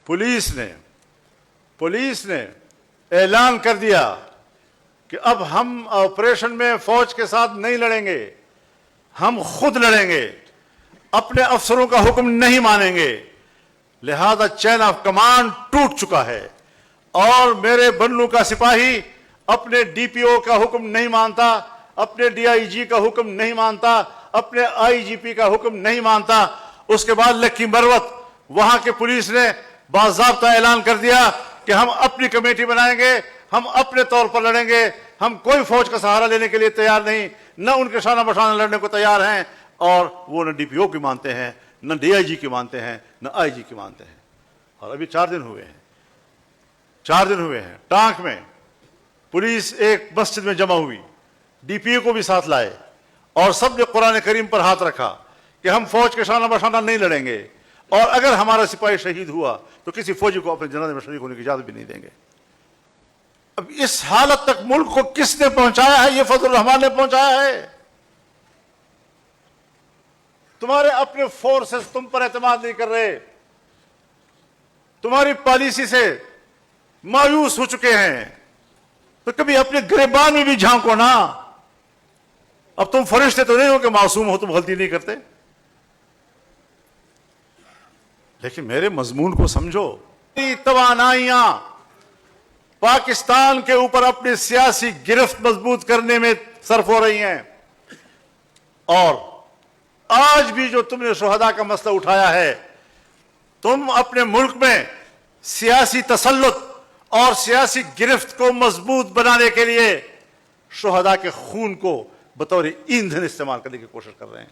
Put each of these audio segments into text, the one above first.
Police ने ऐलान कर दिया कि अब हम ऑपरेशन में फौज के साथ नहीं लड़ेंगे, हम खुद लड़ेंगे, अपने अफसरों का हुक्म नहीं मानेंगे। लिहाजा चेन ऑफ कमांड टूट चुका है और मेरे बन्नू का सिपाही अपने डीपीओ का हुक्म नहीं मानता, अपने डीआईजी का हुक्म नहीं मानता, अपने आईजीपी का हुक्म नहीं मानता। उसके बाद लक्की मरवत वहां के पुलिस ने बाज़ाब्ता ऐलान कर दिया कि हम अपनी कमेटी बनाएंगे, हम अपने तौर पर लड़ेंगे, हम कोई फौज का सहारा लेने के लिए तैयार नहीं, न उनके शाना बशाना लड़ने को तैयार हैं, और वो न डीपीओ की मानते हैं, न डीआईजी की मानते हैं, न आईजी की मानते हैं। और अभी 4 दिन हुए हैं टांक में पुलिस एक मस्जिद में जमा हुई, डीपीओ को भी साथ लाए और सब ने कुरान करीम पर हाथ रखा कि हम फौज के शाना बशाना नहीं लड़ेंगे, और अगर हमारा सिपाही शहीद हुआ तो किसी फौजी को अपने जनाजे में शरीक होने की इजाजत भी नहीं देंगे। अब इस हालत तक मुल्क को किसने पहुंचाया है? ये फजल रहमान ने पहुंचाया है। तुम्हारे अपने फोर्सेस तुम पर एतमाद नहीं कर रहे, तुम्हारी पॉलिसी से मायूस हो चुके हैं, तो कभी अपने गिरबान में भी झांको ना। अब तुम फरिश्ते तो नहीं हो कि मासूम हो, तुम गलती नहीं करते, लेकिन मेरे मजमून को समझो। तवानाइयां पाकिस्तान के ऊपर अपनी सियासी गिरफ्त मजबूत करने में सर्फ हो रही हैं, और आज भी जो तुमने शुहदा का मसला उठाया है, तुम अपने मुल्क में सियासी तसल्लुत और सियासी गिरफ्त को मजबूत बनाने के लिए शुहदा के खून को बतौर ईंधन इस्तेमाल करने की कोशिश कर रहे हैं।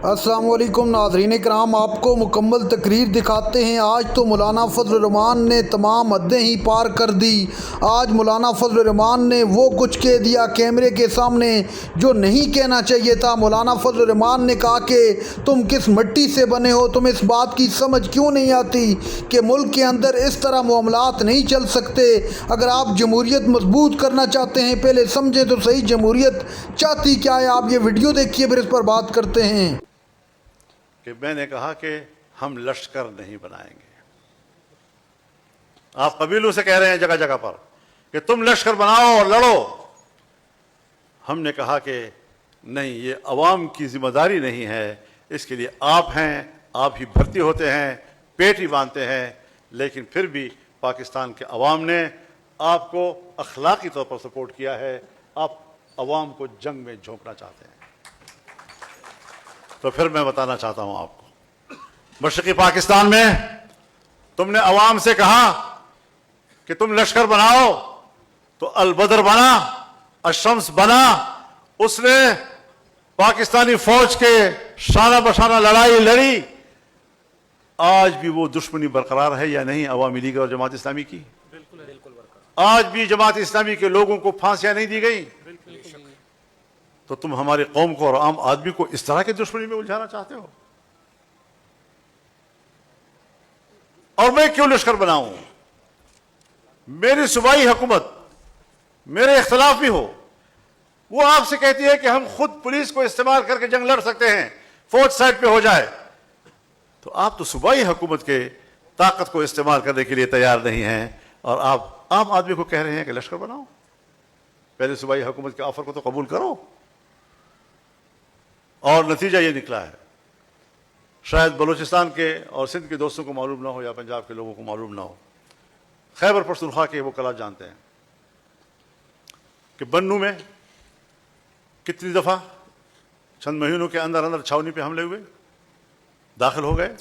अस्सलामु अलैकुम नाज़रीन इकराम, आपको मुकम्मल तकरीर दिखाते हैं। आज तो मौलाना फजल रहमान ने तमाम हदें ही पार कर दी। आज मौलाना फजल रहमान ने वो कुछ कह दिया कैमरे के सामने जो नहीं कहना चाहिए था। मौलाना फजल रहमान ने कहा कि तुम किस मिट्टी से बने हो, तुम इस बात की समझ क्यों नहीं आती कि मुल्क के अंदर इस तरह मामलात नहीं चल सकते। अगर आप जमहूरियत मजबूत करना चाहते हैं, पहले समझे तो सही जमहूरियत चाहती क्या है। आप ये वीडियो देखिए, फिर इस पर बात करते हैं। कि मैंने कहा कि हम लश्कर नहीं बनाएंगे। आप कबीलों से कह रहे हैं जगह जगह पर कि तुम लश्कर बनाओ और लड़ो। हमने कहा कि नहीं, ये अवाम की जिम्मेदारी नहीं है, इसके लिए आप हैं, आप ही भर्ती होते हैं, पेट ही बांधते हैं, लेकिन फिर भी पाकिस्तान के अवाम ने आपको अखलाकी तौर पर सपोर्ट किया है। आप अवाम को जंग में झोंकना चाहते हैं। तो फिर मैं बताना चाहता हूं आपको, मशरक़ी पाकिस्तान में तुमने अवाम से कहा कि तुम लश्कर बनाओ, तो अल-बदर बना, अश-शम्स बना। उसने पाकिस्तानी फौज के शाना बशाना लड़ाई लड़ी। आज भी वो दुश्मनी बरकरार है या नहीं अवामी लीग और जमात इस्लामी की? बिल्कुल। आज भी जमात इस्लामी के लोगों को फांसियां नहीं दी गई। तो तुम हमारी कौम को और आम आदमी को इस तरह के दुश्मनी में उलझाना चाहते हो? और मैं क्यों लश्कर बनाऊं? मेरी सूबाई हुकूमत, मेरे इख्तलाफ भी हो, वो आपसे कहती है कि हम खुद पुलिस को इस्तेमाल करके जंग लड़ सकते हैं, फौज साइड पे हो जाए। तो आप तो सूबाई हुकूमत के ताकत को इस्तेमाल करने के लिए तैयार नहीं हैं, और आप आम आदमी को कह रहे हैं कि लश्कर बनाओ। पहले सूबाई हुकूमत के ऑफर को तो कबूल करो। और नतीजा ये निकला है, शायद बलूचिस्तान के और सिंध के दोस्तों को मालूम ना हो या पंजाब के लोगों को मालूम ना हो, खैबर पख्तूनख्वा के वो कला जानते हैं कि बन्नू में कितनी दफ़ा चंद महीनों के अंदर अंदर छावनी पे हमले हुए, दाखिल हो गए।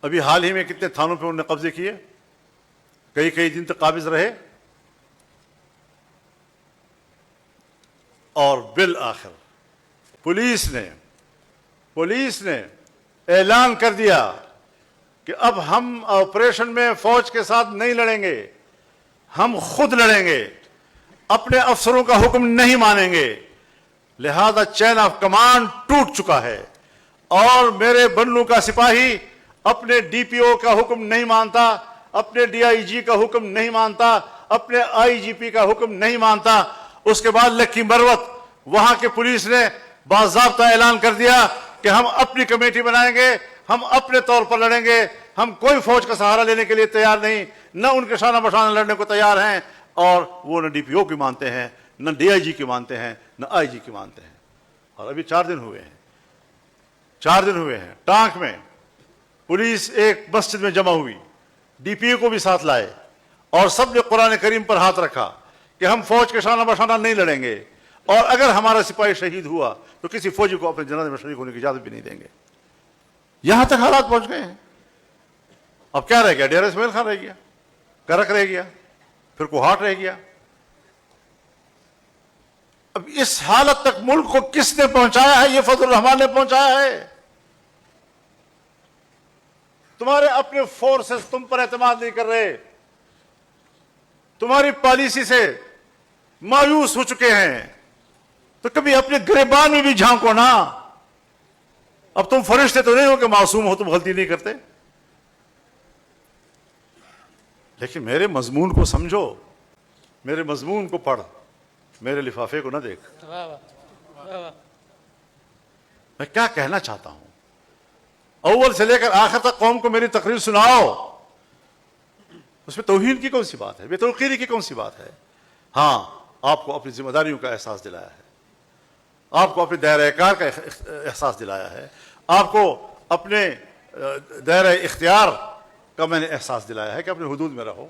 अभी हाल ही में कितने थानों पे उन्होंने कब्जे किए, कई दिन तक काबिज रहे, और बिल आखिर पुलिस ने ऐलान कर दिया कि अब हम ऑपरेशन में फौज के साथ नहीं लड़ेंगे, हम खुद लड़ेंगे, अपने अफसरों का हुक्म नहीं मानेंगे। लिहाजा चेन ऑफ कमांड टूट चुका है और मेरे बन्नू का सिपाही अपने डीपीओ का हुक्म नहीं मानता, अपने डीआईजी का हुक्म नहीं मानता, अपने आईजीपी का हुक्म नहीं मानता। उसके बाद लक्की मरवत वहां के पुलिस ने बाज़ाब्ता ऐलान कर दिया कि हम अपनी कमेटी बनाएंगे, हम अपने तौर पर लड़ेंगे, ہم کوئی فوج کا سہارا لینے کے لیے تیار نہیں، نہ ان کے شانہ بشانہ لڑنے کو تیار ہیں، اور وہ نہ ڈی پی او کی مانتے ہیں، نہ ڈی آئی جی کی مانتے ہیں، نہ آئی جی کی مانتے ہیں۔ اور ابھی 4 دن ہوئے ہیں ٹانک میں پولیس ایک مسجد میں جمع ہوئی، ڈی پی او کو بھی ساتھ لائے، اور سب نے قرآن کریم پر ہاتھ رکھا کہ ہم فوج کے شانہ بشانہ نہیں لڑیں گے، اور اگر ہمارا سپاہی شہید ہوا تو کسی فوجی کو اپنے جنازے میں شریک ہونے کی اجازت بھی نہیں دیں گے۔ یہاں تک حالات پہنچ گئے ہیں۔ اب کیا رہ گیا؟ ڈیرہ اسماعیل خان رہ گیا، کرک رہ گیا، پھر کوہاٹ رہ گیا۔ اب اس حالت تک ملک کو کس نے پہنچایا ہے؟ یہ فضل الرحمان نے پہنچایا ہے۔ تمہارے اپنے فورسز تم پر اعتماد نہیں کر رہے، تمہاری پالیسی سے مایوس ہو چکے ہیں، تو کبھی اپنے گریبان میں بھی جھانکو نا۔ اب تم فرشتے تو نہیں ہو کہ معصوم ہو، تم غلطی نہیں کرتے، لیکن میرے مضمون کو سمجھو، میرے مضمون کو پڑھ، میرے لفافے کو نہ دیکھ۔ میں کیا کہنا چاہتا ہوں؟ اول سے لے کر آخر تک قوم کو میری تقریر سناؤ، اس میں توہین کی کون سی بات ہے؟ بے توقیری کی کون سی بات ہے؟ ہاں، آپ کو اپنی ذمہ داریوں کا احساس دلایا ہے، آپ کو اپنے دائرہ کار کا احساس دلایا ہے، آپ کو اپنے دائرہ اختیار کا میں نے احساس دلایا ہے کہ اپنے حدود میں رہو۔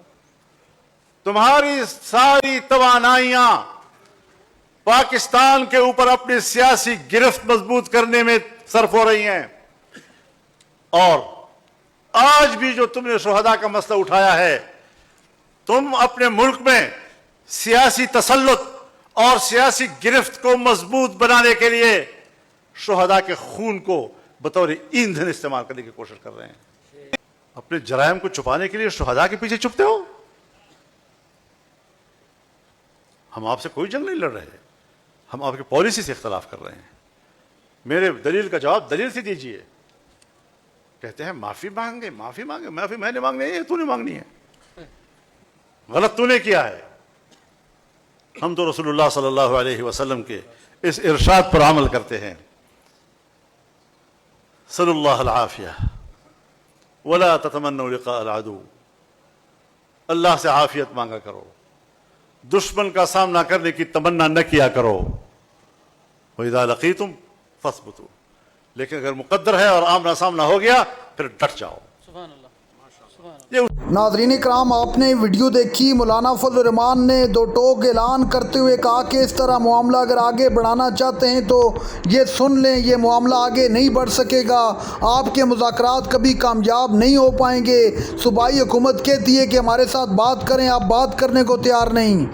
تمہاری ساری توانائیاں پاکستان کے اوپر اپنی سیاسی گرفت مضبوط کرنے میں صرف ہو رہی ہیں، اور آج بھی جو تم نے شہداء کا مسئلہ اٹھایا ہے، تم اپنے ملک میں سیاسی تسلط اور سیاسی گرفت کو مضبوط بنانے کے لیے شہداء کے خون کو بطور ایندھن استعمال کرنے کی کوشش کر رہے ہیں۔ اپنے جرائم کو چھپانے کے لیے شہداء کے پیچھے چھپتے ہو۔ ہم آپ سے کوئی جنگ نہیں لڑ رہے، ہم آپ کی پالیسی سے اختلاف کر رہے ہیں۔ میرے دلیل کا جواب دلیل سے دیجئے۔ کہتے ہیں معافی مانگے، معافی میں نے مانگنی ہے، تو نے مانگنی ہے، غلط تو نے کیا ہے۔ ہم تو رسول اللہ صلی اللہ علیہ وسلم کے اس ارشاد پر عمل کرتے ہیں، صلی اللہ العافیہ ولا تتمنوا لقاء العدو، اللہ سے عافیت مانگا کرو، دشمن کا سامنا کرنے کی تمنا نہ کیا کرو۔ وَإِذَا لَقِيتُمْ فَاثْبُتُوا، لیکن اگر مقدر ہے اور آمنا سامنا ہو گیا پھر ڈٹ جاؤ۔ ناظرین کرام، آپ نے ویڈیو دیکھی، مولانا فضل الرحمان نے دو ٹوک اعلان کرتے ہوئے کہا کہ اس طرح معاملہ اگر آگے بڑھانا چاہتے ہیں تو یہ سن لیں، یہ معاملہ آگے نہیں بڑھ سکے گا، آپ کے مذاکرات کبھی کامیاب نہیں ہو پائیں گے۔ صوبائی حکومت کہتی ہے کہ ہمارے ساتھ بات کریں، آپ بات کرنے کو تیار نہیں۔